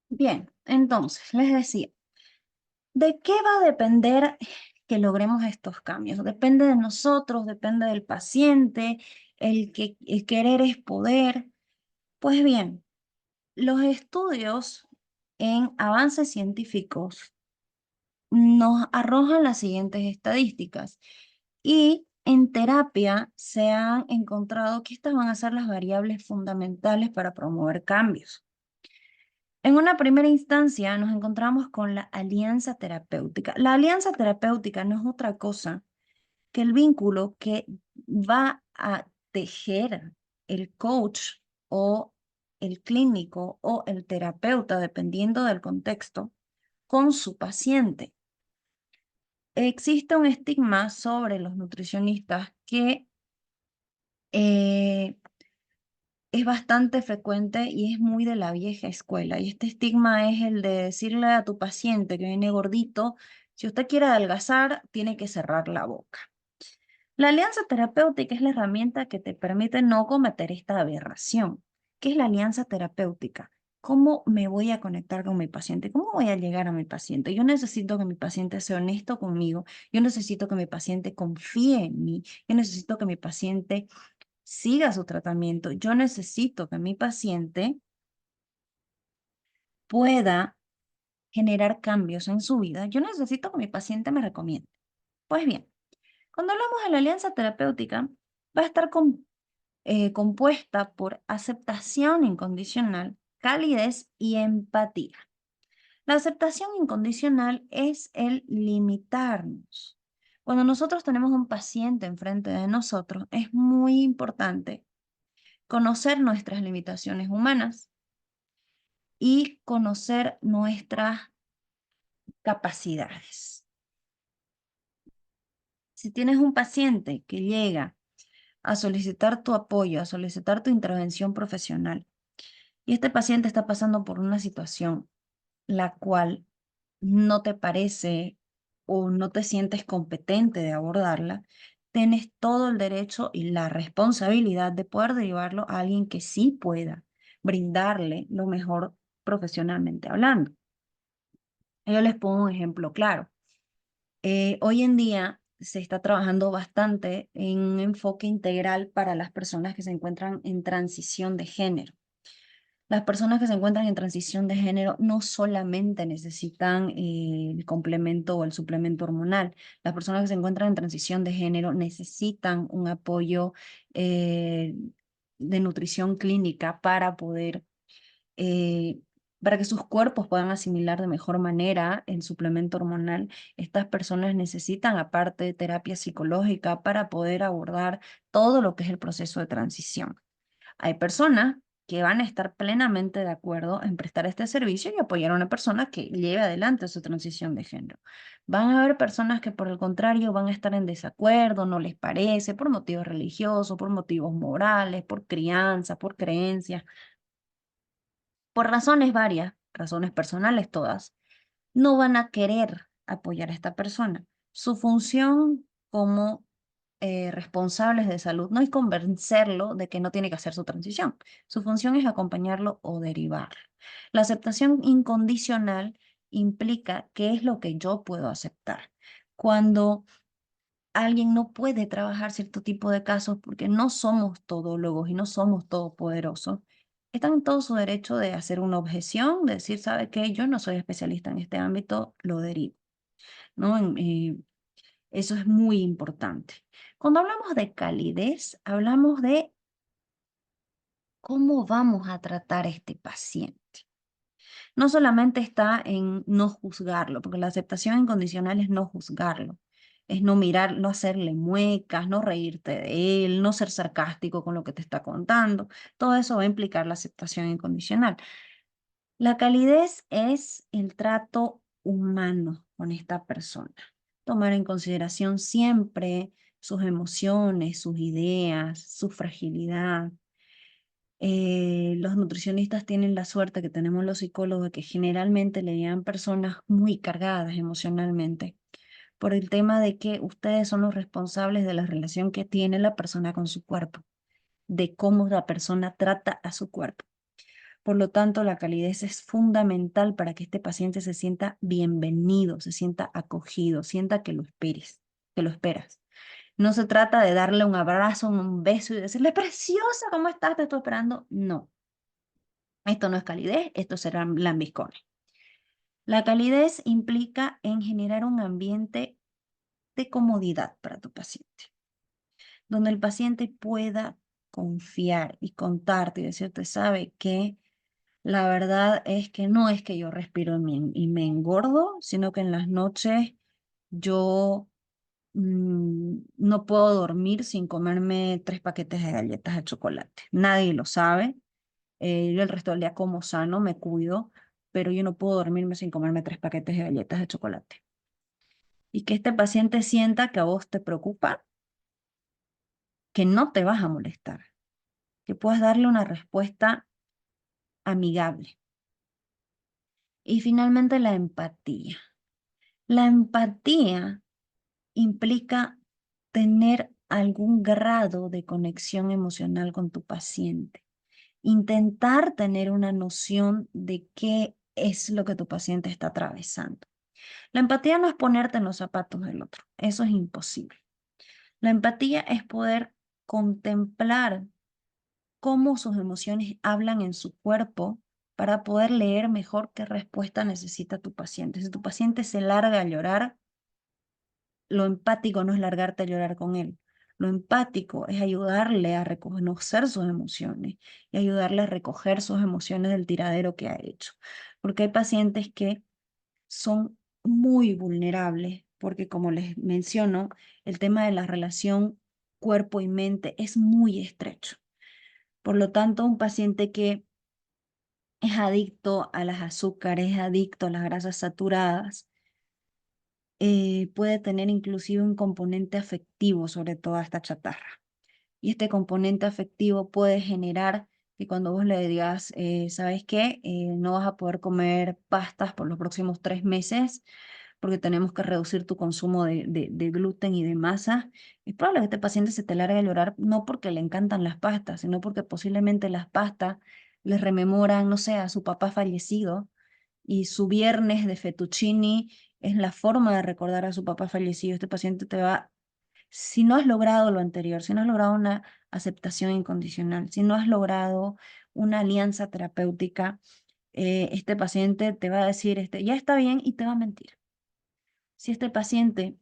Bien, entonces, les decía, ¿de qué va a depender que logremos estos cambios? Depende de nosotros, depende del paciente, el querer es poder. Pues bien, los estudios en avances científicos nos arrojan las siguientes estadísticas y en terapia se han encontrado que estas van a ser las variables fundamentales para promover cambios. En una primera instancia nos encontramos con la alianza terapéutica. La alianza terapéutica no es otra cosa que el vínculo que va a tejer el coach o el clínico o el terapeuta, dependiendo del contexto, con su paciente. Existe un estigma sobre los nutricionistas que eh, es bastante frecuente y es muy de la vieja escuela. Y este estigma es el de decirle a tu paciente que viene gordito, si usted quiere adelgazar, tiene que cerrar la boca. La alianza terapéutica es la herramienta que te permite no cometer esta aberración. ¿Qué es la alianza terapéutica? ¿Cómo me voy a conectar con mi paciente? ¿Cómo voy a llegar a mi paciente? Yo necesito que mi paciente sea honesto conmigo. Yo necesito que mi paciente confíe en mí. Yo necesito que mi paciente siga su tratamiento. Yo necesito que mi paciente pueda generar cambios en su vida. Yo necesito que mi paciente me recomiende. Pues bien, cuando hablamos de la alianza terapéutica, va a estar compuesta por aceptación incondicional, calidez y empatía. La aceptación incondicional es el limitarnos. Cuando nosotros tenemos un paciente enfrente de nosotros, es muy importante conocer nuestras limitaciones humanas y conocer nuestras capacidades. Si tienes un paciente que llega a solicitar tu apoyo, a solicitar tu intervención profesional, y este paciente está pasando por una situación la cual no te parece o no te sientes competente de abordarla, tienes todo el derecho y la responsabilidad de poder derivarlo a alguien que sí pueda brindarle lo mejor profesionalmente hablando. Yo les pongo un ejemplo claro. Hoy en día se está trabajando bastante en un enfoque integral para las personas que se encuentran en transición de género. Las personas que se encuentran en transición de género no solamente necesitan el complemento o el suplemento hormonal. Las personas que se encuentran en transición de género necesitan un apoyo eh, de nutrición clínica eh, para que sus cuerpos puedan asimilar de mejor manera el suplemento hormonal. Estas personas necesitan, aparte de terapia psicológica, para poder abordar todo lo que es el proceso de transición. Hay personas que van a estar plenamente de acuerdo en prestar este servicio y apoyar a una persona que lleve adelante su transición de género. Van a haber personas que por el contrario van a estar en desacuerdo, no les parece, por motivos religiosos, por motivos morales, por crianza, por creencias, por razones varias, razones personales todas, no van a querer apoyar a esta persona. Su función como responsables de salud no es convencerlo de que no tiene que hacer su transición. Su función es acompañarlo o derivarlo. La aceptación incondicional implica qué es lo que yo puedo aceptar. Cuando alguien no puede trabajar cierto tipo de casos porque no somos todólogos y no somos todopoderosos, están en todo su derecho de hacer una objeción, de decir, ¿sabe qué? Yo no soy especialista en este ámbito, lo derivo, ¿no? Eso es muy importante. Cuando hablamos de calidez, hablamos de cómo vamos a tratar a este paciente. No solamente está en no juzgarlo, porque la aceptación incondicional es no juzgarlo, es no mirar, no hacerle muecas, no reírte de él, no ser sarcástico con lo que te está contando. Todo eso va a implicar la aceptación incondicional. La calidez es el trato humano con esta persona. Tomar en consideración siempre sus emociones, sus ideas, su fragilidad. Los nutricionistas tienen la suerte que tenemos los psicólogos de que generalmente le llegan personas muy cargadas emocionalmente por el tema de que ustedes son los responsables de la relación que tiene la persona con su cuerpo, de cómo la persona trata a su cuerpo. Por lo tanto, la calidez es fundamental para que este paciente se sienta bienvenido, se sienta acogido, sienta que lo esperes, que lo esperas. No se trata de darle un abrazo, un beso y decirle, preciosa, ¿cómo estás? Te estoy esperando. No, esto no es calidez, esto será lambiscones. La calidez implica en generar un ambiente de comodidad para tu paciente, donde el paciente pueda confiar y contarte y decirte, sabe que la verdad es que no es que yo respiro y me engordo, sino que en las noches yo no puedo dormir sin comerme 3 paquetes de galletas de chocolate. Nadie lo sabe. yo el resto del día como sano, me cuido, pero yo no puedo dormirme sin comerme 3 paquetes de galletas de chocolate. Y que este paciente sienta que a vos te preocupa, que no te vas a molestar, que puedas darle una respuesta amigable. Y finalmente la empatía. La empatía implica tener algún grado de conexión emocional con tu paciente. Intentar tener una noción de qué es lo que tu paciente está atravesando. La empatía no es ponerte en los zapatos del otro, eso es imposible. La empatía es poder contemplar cómo sus emociones hablan en su cuerpo para poder leer mejor qué respuesta necesita tu paciente. Si tu paciente se larga a llorar, lo empático no es largarte a llorar con él. Lo empático es ayudarle a reconocer sus emociones y ayudarle a recoger sus emociones del tiradero que ha hecho. Porque hay pacientes que son muy vulnerables, porque como les menciono, el tema de la relación cuerpo y mente es muy estrecho. Por lo tanto, un paciente que es adicto a las azúcares, es adicto a las grasas saturadas, puede tener inclusive un componente afectivo sobre toda esta chatarra. Y este componente afectivo puede generar que cuando vos le digas, ¿sabes qué? No vas a poder comer pastas por los próximos 3 meses porque tenemos que reducir tu consumo de gluten y de masa. Es probable que este paciente se te largue a llorar no porque le encantan las pastas, sino porque posiblemente las pastas les rememoran, no sé, a su papá fallecido y su viernes de fettuccini es la forma de recordar a su papá fallecido. Este paciente te va, si no has logrado lo anterior, si no has logrado una aceptación incondicional, si no has logrado una alianza terapéutica, este paciente te va a decir, ya está bien y te va a mentir. Si este paciente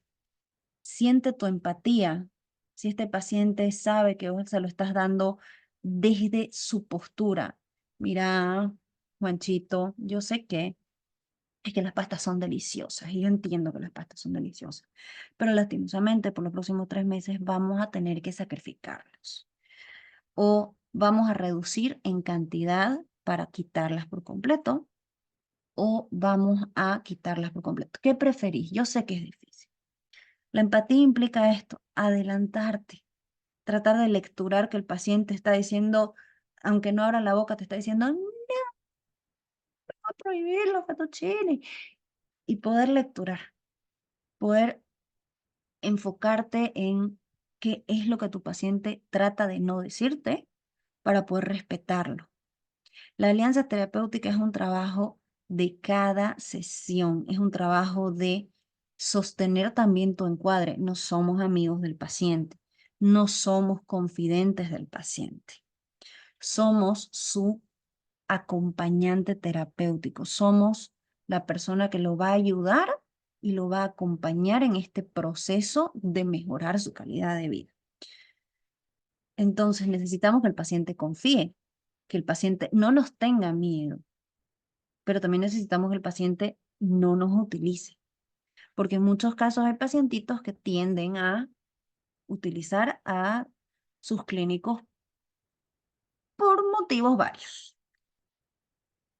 siente tu empatía, si este paciente sabe que vos se lo estás dando desde su postura, mira, Juanchito, yo sé que es que las pastas son deliciosas y yo entiendo que las pastas son deliciosas, pero lastimosamente por los próximos 3 meses vamos a tener que sacrificarlos o vamos a reducir en cantidad para quitarlas por completo o vamos a quitarlas por completo. ¿Qué preferís? Yo sé que es difícil. La empatía implica esto, adelantarte, tratar de lecturar que el paciente está diciendo, aunque no abra la boca, te está diciendo, no, voy a prohibir los fettuccini, y poder lecturar, poder enfocarte en qué es lo que tu paciente trata de no decirte para poder respetarlo. La alianza terapéutica es un trabajo de cada sesión, es un trabajo de sostener también tu encuadre. No somos amigos del paciente, no somos confidentes del paciente, somos su acompañante terapéutico, somos la persona que lo va a ayudar y lo va a acompañar en este proceso de mejorar su calidad de vida. Entonces necesitamos que el paciente confíe, que el paciente no nos tenga miedo, pero también necesitamos que el paciente no nos utilice, porque en muchos casos hay pacientitos que tienden a utilizar a sus clínicos por motivos varios.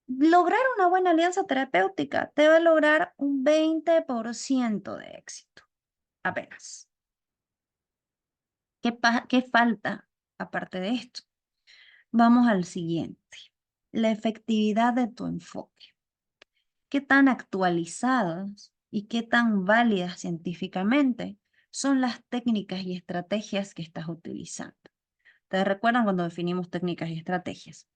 Lograr una buena alianza terapéutica te va a lograr un 20% de éxito, apenas. ¿Qué falta aparte de esto? Vamos al siguiente, la efectividad de tu enfoque. ¿Qué tan actualizadas y qué tan válidas científicamente son las técnicas y estrategias que estás utilizando? ¿Te recuerdan cuando definimos técnicas y estrategias?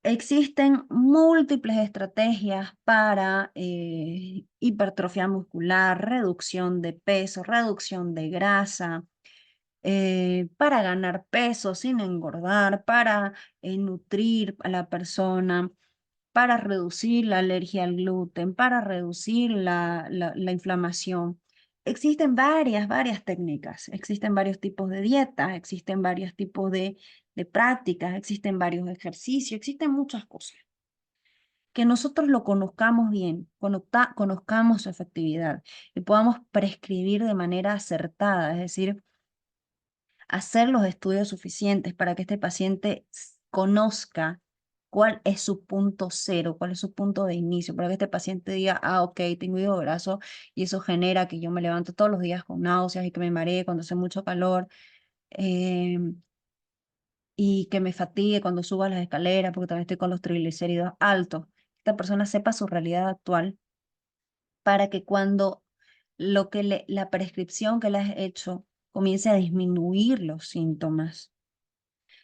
Existen múltiples estrategias para hipertrofia muscular, reducción de peso, reducción de grasa, para ganar peso sin engordar, para nutrir a la persona, para reducir la alergia al gluten, para reducir la inflamación. Existen varias técnicas, existen varios tipos de dietas, existen varios tipos de prácticas, existen varios ejercicios, existen muchas cosas. Que nosotros lo conozcamos bien, conozcamos su efectividad y podamos prescribir de manera acertada, es decir, hacer los estudios suficientes para que este paciente conozca cuál es su punto cero, cuál es su punto de inicio, para que este paciente diga, ah, ok, tengo hígado graso y eso genera que yo me levanto todos los días con náuseas y que me maree cuando hace mucho calor. Y que me fatigue cuando suba las escaleras porque también estoy con los triglicéridos altos. Esta persona sepa su realidad actual para que cuando la prescripción que le has hecho comience a disminuir los síntomas,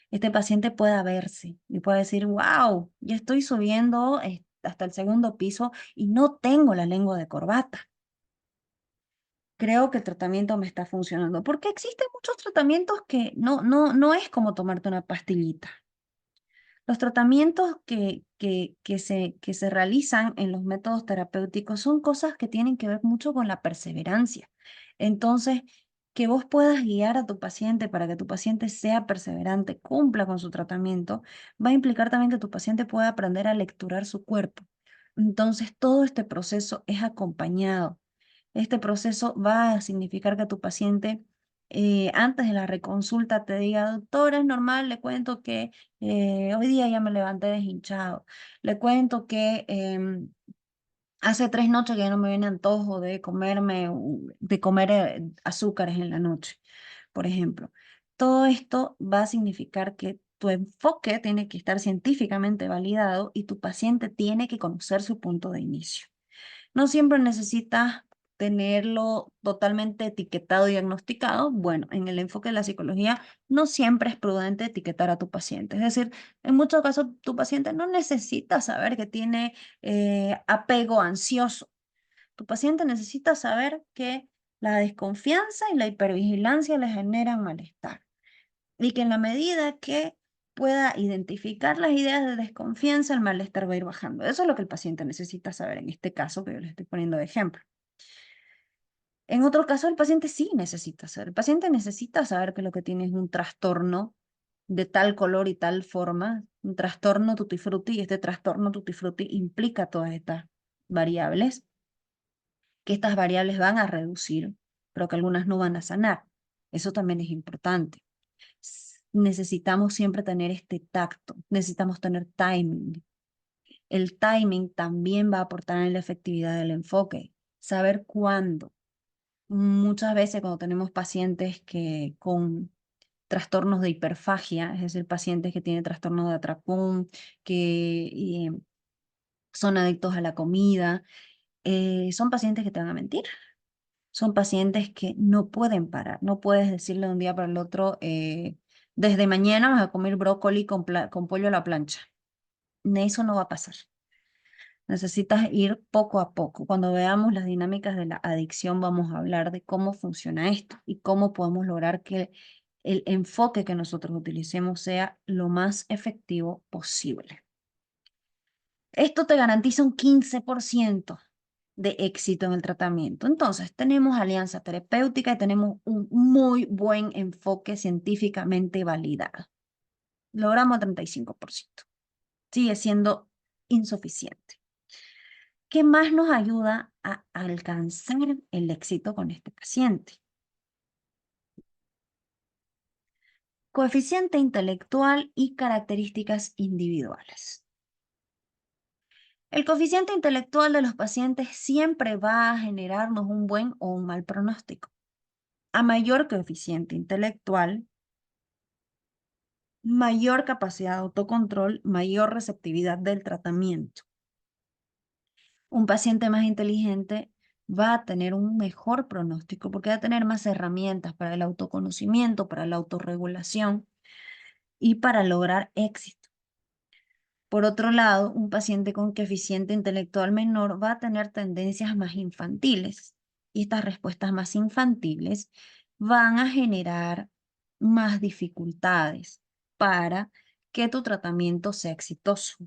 este paciente pueda verse y pueda decir, wow, ya estoy subiendo hasta el segundo piso y no tengo la lengua de corbata. Creo que el tratamiento me está funcionando, porque existen muchos tratamientos que no es como tomarte una pastillita. Los tratamientos que se realizan en los métodos terapéuticos son cosas que tienen que ver mucho con la perseverancia. Entonces, que vos puedas guiar a tu paciente para que tu paciente sea perseverante, cumpla con su tratamiento, va a implicar también que tu paciente pueda aprender a lecturar su cuerpo. Entonces, todo este proceso es acompañado. Este proceso va a significar que tu paciente antes de la reconsulta te diga, doctora, es normal, le cuento que hoy día ya me levanté deshinchado. Le cuento que hace 3 noches que ya no me viene antojo de de comer azúcares en la noche, por ejemplo. Todo esto va a significar que tu enfoque tiene que estar científicamente validado y tu paciente tiene que conocer su punto de inicio. No siempre necesitas tenerlo totalmente etiquetado y diagnosticado. Bueno, en el enfoque de la psicología no siempre es prudente etiquetar a tu paciente. Es decir, en muchos casos tu paciente no necesita saber que tiene apego ansioso. Tu paciente necesita saber que la desconfianza y la hipervigilancia le generan malestar y que en la medida que pueda identificar las ideas de desconfianza, el malestar va a ir bajando. Eso es lo que el paciente necesita saber en este caso que yo le estoy poniendo de ejemplo. En otro caso, el paciente sí necesita saber. El paciente necesita saber que lo que tiene es un trastorno de tal color y tal forma, un trastorno tutti frutti, y este trastorno tutti frutti implica todas estas variables, que estas variables van a reducir, pero que algunas no van a sanar. Eso también es importante. Necesitamos siempre tener este tacto, necesitamos tener timing. El timing también va a aportar en la efectividad del enfoque, saber cuándo. Muchas veces cuando tenemos pacientes que con trastornos de hiperfagia, es decir, pacientes que tienen trastorno de atracón, que son adictos a la comida, son pacientes que te van a mentir. Son pacientes que no pueden parar. No puedes decirle de un día para el otro, desde mañana vas a comer brócoli con pollo a la plancha. Eso no va a pasar. Necesitas ir poco a poco. Cuando veamos las dinámicas de la adicción, vamos a hablar de cómo funciona esto y cómo podemos lograr que el enfoque que nosotros utilicemos sea lo más efectivo posible. Esto te garantiza un 15% de éxito en el tratamiento. Entonces, tenemos alianza terapéutica y tenemos un muy buen enfoque científicamente validado. Logramos el 35%. Sigue siendo insuficiente. ¿Qué más nos ayuda a alcanzar el éxito con este paciente? Coeficiente intelectual y características individuales. El coeficiente intelectual de los pacientes siempre va a generarnos un buen o un mal pronóstico. A mayor coeficiente intelectual, mayor capacidad de autocontrol, mayor receptividad del tratamiento. Un paciente más inteligente va a tener un mejor pronóstico porque va a tener más herramientas para el autoconocimiento, para la autorregulación y para lograr éxito. Por otro lado, un paciente con coeficiente intelectual menor va a tener tendencias más infantiles y estas respuestas más infantiles van a generar más dificultades para que tu tratamiento sea exitoso.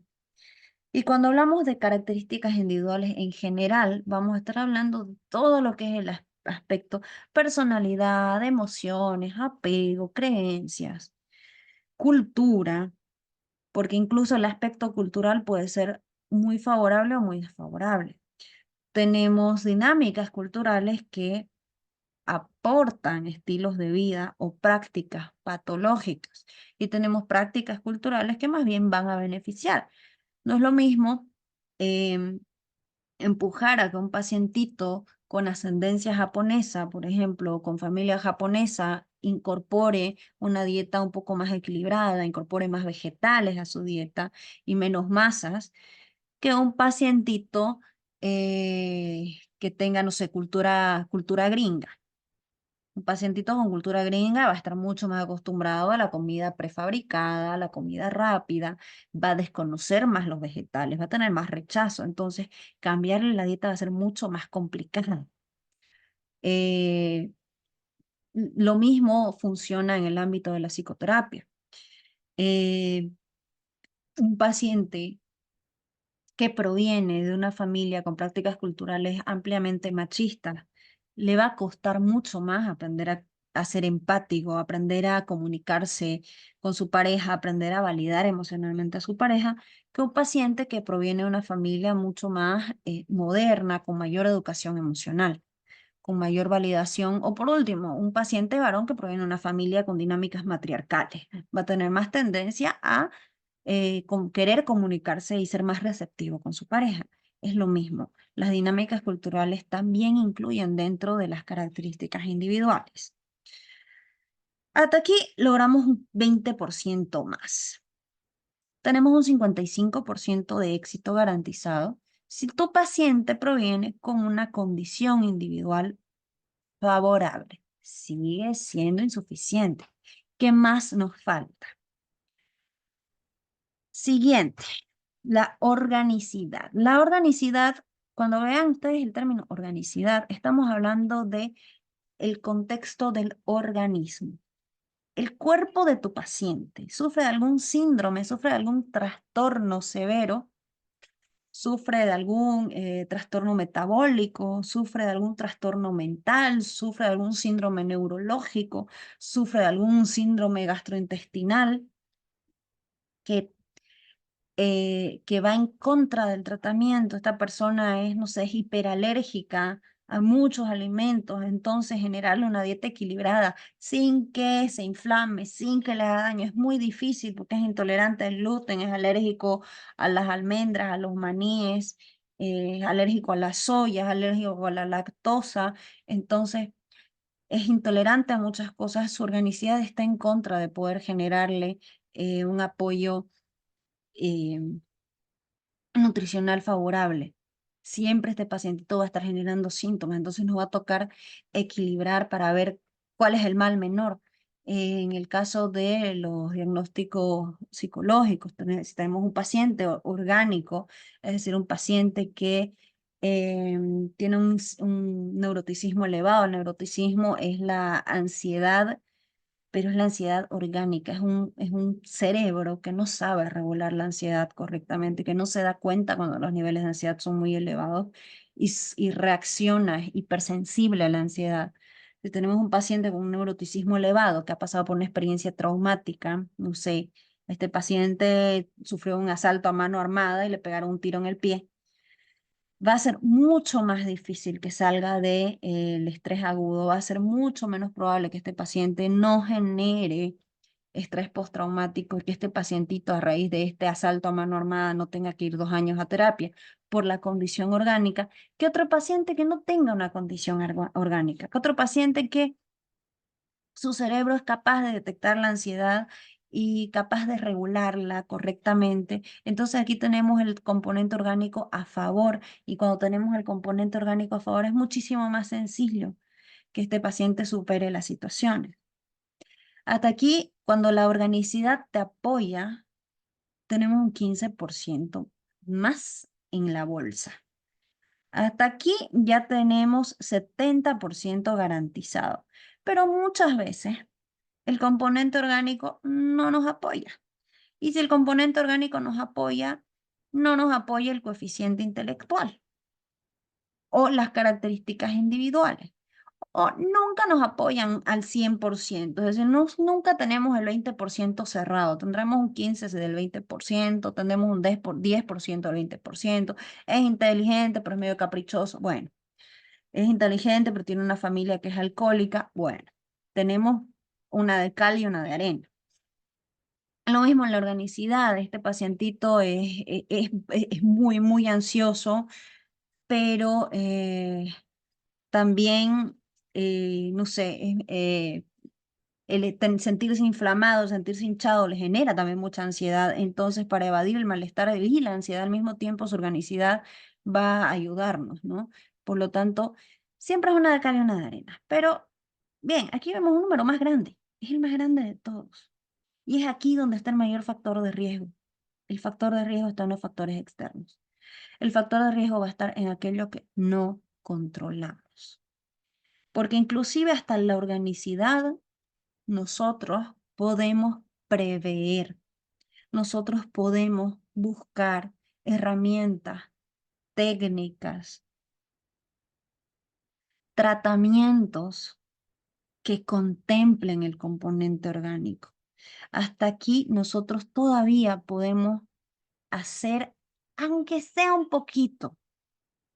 Y cuando hablamos de características individuales en general, vamos a estar hablando de todo lo que es el aspecto personalidad, emociones, apego, creencias, cultura, porque incluso el aspecto cultural puede ser muy favorable o muy desfavorable. Tenemos dinámicas culturales que aportan estilos de vida o prácticas patológicas. Y tenemos prácticas culturales que más bien van a beneficiar. No es lo mismo em, empujar a que un pacientito con ascendencia japonesa, por ejemplo, con familia japonesa, incorpore una dieta un poco más equilibrada, incorpore más vegetales a su dieta y menos masas, que un pacientito que tenga, no sé, cultura gringa. Un pacientito con cultura gringa va a estar mucho más acostumbrado a la comida prefabricada, a la comida rápida, va a desconocer más los vegetales, va a tener más rechazo. Entonces, cambiarle la dieta va a ser mucho más complicado. Eh, lo mismo funciona en el ámbito de la psicoterapia. Eh, un paciente que proviene de una familia con prácticas culturales ampliamente machistas, le va a costar mucho más aprender a ser empático, aprender a comunicarse con su pareja, aprender a validar emocionalmente a su pareja, que un paciente que proviene de una familia mucho más moderna, con mayor educación emocional, con mayor validación, o por último, un paciente varón que proviene de una familia con dinámicas matriarcales, va a tener más tendencia a querer comunicarse y ser más receptivo con su pareja. Es lo mismo. Las dinámicas culturales también incluyen dentro de las características individuales. Hasta aquí logramos un 20% más. Tenemos un 55% de éxito garantizado si tu paciente proviene con una condición individual favorable. Sigue siendo insuficiente. ¿Qué más nos falta? Siguiente, la organicidad. La organicidad, cuando vean ustedes el término organicidad, estamos hablando de el contexto del organismo. El cuerpo de tu paciente sufre de algún síndrome, sufre de algún trastorno severo, sufre de algún trastorno metabólico, sufre de algún trastorno mental, sufre de algún síndrome neurológico, sufre de algún síndrome gastrointestinal que va en contra del tratamiento. Esta persona es, no sé, es hiperalérgica a muchos alimentos, entonces generarle una dieta equilibrada sin que se inflame, sin que le haga daño, es muy difícil porque es intolerante al gluten, es alérgico a las almendras, a los maníes, es alérgico a la soya, es alérgico a la lactosa, entonces es intolerante a muchas cosas. Su organicidad está en contra de poder generarle un apoyo eh, nutricional favorable. Siempre este pacientito va a estar generando síntomas, entonces nos va a tocar equilibrar para ver cuál es el mal menor. En el caso de los diagnósticos psicológicos, si tenemos un paciente orgánico, es decir, un paciente que tiene un neuroticismo elevado. El neuroticismo es la ansiedad, pero es la ansiedad orgánica, es un cerebro que no sabe regular la ansiedad correctamente, que no se da cuenta cuando los niveles de ansiedad son muy elevados y reacciona, es hipersensible a la ansiedad. Si tenemos un paciente con un neuroticismo elevado que ha pasado por una experiencia traumática, no sé, este paciente sufrió un asalto a mano armada y le pegaron un tiro en el pie, va a ser mucho más difícil que salga del estrés agudo, va a ser mucho menos probable que este paciente no genere estrés postraumático y que este pacientito a raíz de este asalto a mano armada no tenga que ir 2 años a terapia por la condición orgánica, que otro paciente que no tenga una condición orgánica, que otro paciente que su cerebro es capaz de detectar la ansiedad y capaz de regularla correctamente. Entonces aquí tenemos el componente orgánico a favor y cuando tenemos el componente orgánico a favor es muchísimo más sencillo que este paciente supere las situaciones. Hasta aquí, cuando la organicidad te apoya, tenemos un 15% más en la bolsa. Hasta aquí ya tenemos 70% garantizado, pero muchas veces el componente orgánico no nos apoya. Y si el componente orgánico nos apoya, no nos apoya el coeficiente intelectual o las características individuales. O nunca nos apoyan al 100%, es decir, nunca tenemos el 20% cerrado, tendremos un 15 del 20%, tendremos un 10% del 20%, es inteligente, pero es medio caprichoso. Bueno, es inteligente, pero tiene una familia que es alcohólica. Bueno, tenemos una de cal y una de arena. Lo mismo en la organicidad, este pacientito es muy, muy ansioso, pero también, no sé, sentirse inflamado, sentirse hinchado le genera también mucha ansiedad. Entonces, para evadir el malestar y la ansiedad al mismo tiempo, su organicidad va a ayudarnos, ¿no? Por lo tanto, siempre es una de cal y una de arena. Pero, bien, aquí vemos un número más grande. Es el más grande de todos. Y es aquí donde está el mayor factor de riesgo. El factor de riesgo está en los factores externos. El factor de riesgo va a estar en aquello que no controlamos. Porque inclusive hasta la organicidad nosotros podemos prever, nosotros podemos buscar herramientas, técnicas, tratamientos que contemplen el componente orgánico. Hasta aquí nosotros todavía podemos hacer, aunque sea un poquito,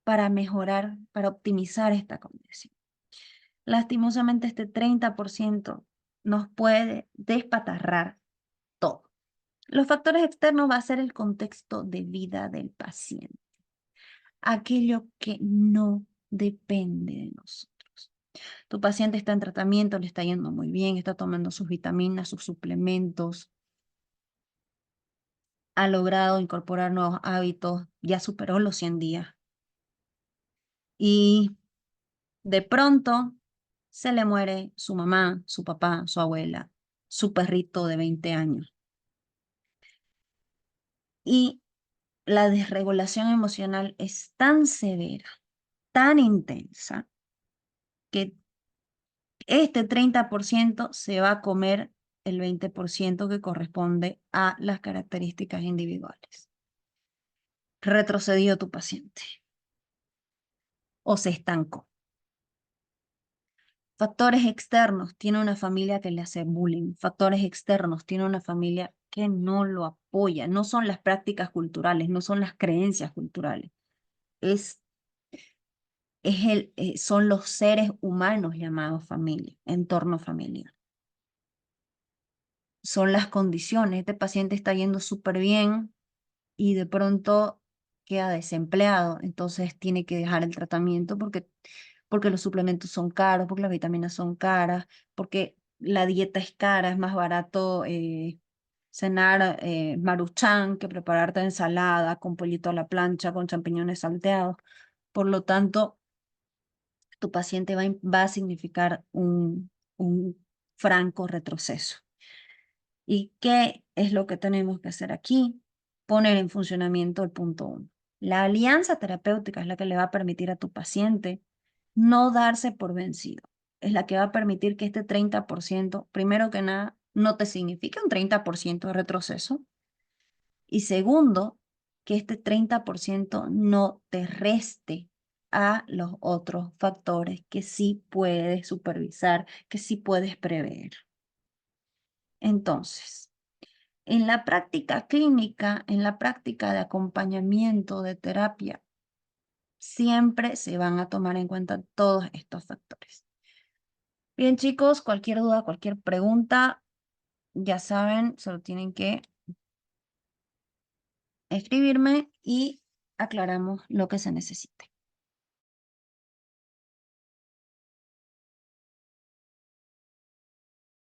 para mejorar, para optimizar esta condición. Lastimosamente, este 30% nos puede despatarrar todo. Los factores externos va a ser el contexto de vida del paciente, aquello que no depende de nosotros. Tu paciente está en tratamiento, le está yendo muy bien, está tomando sus vitaminas, sus suplementos, ha logrado incorporar nuevos hábitos, ya superó los 100 días. Y de pronto se le muere su mamá, su papá, su abuela, su perrito de 20 años. Y la desregulación emocional es tan severa, tan intensa, que este 30% se va a comer el 20% que corresponde a las características individuales. Retrocedió tu paciente o se estancó. Factores externos, tiene una familia que le hace bullying. Factores externos, tiene una familia que no lo apoya. No son las prácticas culturales, no son las creencias culturales. Es, son los seres humanos llamados familia, entorno familiar. Son las condiciones. Este paciente está yendo súper bien y de pronto queda desempleado, entonces tiene que dejar el tratamiento porque los suplementos son caros, porque las vitaminas son caras, porque la dieta es cara, es más barato cenar maruchan que prepararte ensalada con pollito a la plancha, con champiñones salteados. Por lo tanto, tu paciente va a significar un franco retroceso. ¿Y qué es lo que tenemos que hacer aquí? Poner en funcionamiento el punto 1. La alianza terapéutica es la que le va a permitir a tu paciente no darse por vencido. Es la que va a permitir que este 30%, primero que nada, no te signifique un 30% de retroceso. Y segundo, que este 30% no te reste a los otros factores que sí puedes supervisar, que sí puedes prever. Entonces, en la práctica clínica, en la práctica de acompañamiento de terapia, siempre se van a tomar en cuenta todos estos factores. Bien, chicos, cualquier duda, cualquier pregunta, ya saben, solo tienen que escribirme y aclaramos lo que se necesite.